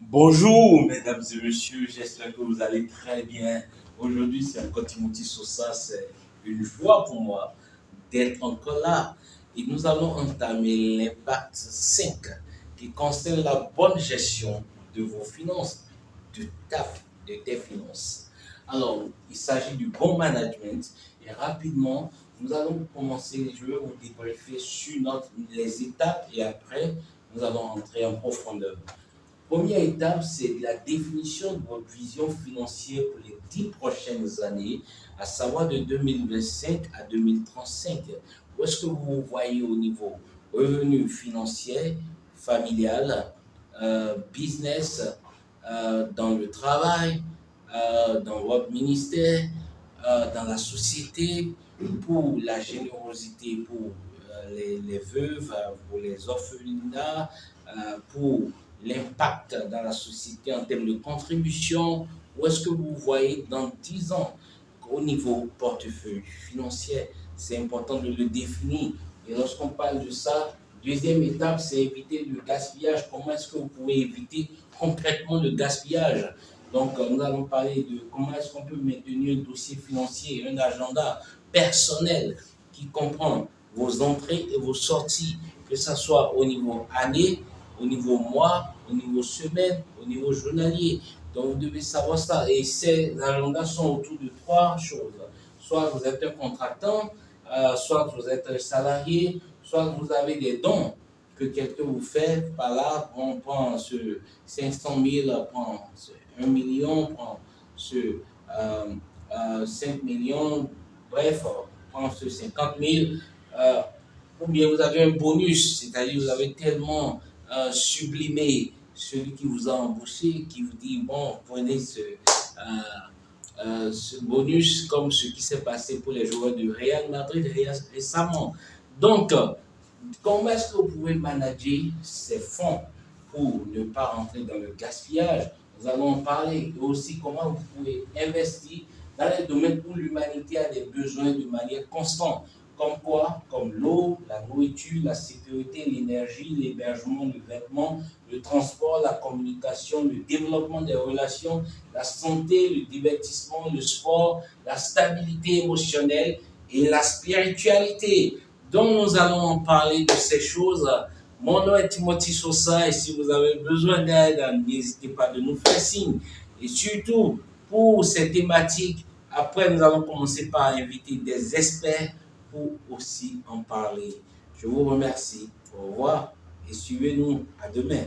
Bonjour, mesdames et messieurs, j'espère que vous allez très bien. Aujourd'hui, c'est encore Timothy Sosa. C'est une joie pour moi d'être encore là. Et nous allons entamer l'impact 5 qui concerne la bonne gestion de vos finances, de tes finances. Alors, il s'agit du bon management et rapidement, nous allons commencer. Je vais vous débriefer sur les étapes et après, nous allons entrer en profondeur. Première étape, c'est la définition de votre vision financière pour les 10 prochaines années, à savoir de 2025 à 2035. Où est-ce que vous vous voyez au niveau revenu financier, familial, business, dans le travail, dans votre ministère, dans la société, pour la générosité pour les veuves, pour les orphelinats, pour l'impact dans la société en termes de contribution? Où est-ce que vous voyez dans 10 ans au niveau portefeuille financier? C'est important de le définir. Et lorsqu'on parle de ça, deuxième étape, c'est éviter le gaspillage. Comment est-ce que vous pouvez éviter concrètement le gaspillage? Donc, nous allons parler de comment est-ce qu'on peut maintenir un dossier financier, un agenda personnel qui comprend vos entrées et vos sorties, que ce soit au niveau année, au niveau mois, au niveau semaine, au niveau journalier. Donc, vous devez savoir ça. Et ces agendas sont autour de trois choses. Soit vous êtes un contractant, soit vous êtes un salarié, soit vous avez des dons que quelqu'un vous fait. Par là, on prend ce 500 000, on prend ce 1 million, on prend ce 5 millions, bref, on prend ce 50 000. Ou bien vous avez un bonus, c'est-à-dire vous avez tellement sublimé celui qui vous a embauché, qui vous dit, bon, prenez ce bonus comme ce qui s'est passé pour les joueurs du Real Madrid récemment. Donc, comment est-ce que vous pouvez manager ces fonds pour ne pas rentrer dans le gaspillage? Nous allons en parler. Et aussi comment vous pouvez investir dans les domaines où l'humanité a des besoins de manière constante. Comme quoi? Comme l'eau, la nourriture, la sécurité, l'énergie, l'hébergement, le vêtement, le transport, la communication, le développement des relations, la santé, le divertissement, le sport, la stabilité émotionnelle et la spiritualité. Donc nous allons en parler de ces choses. Mon nom est Timothy Sosa et si vous avez besoin d'aide, n'hésitez pas de nous faire signe. Et surtout, pour ces thématiques, après nous allons commencer par inviter des experts pour aussi en parler. Je vous remercie. Au revoir et suivez-nous. À demain.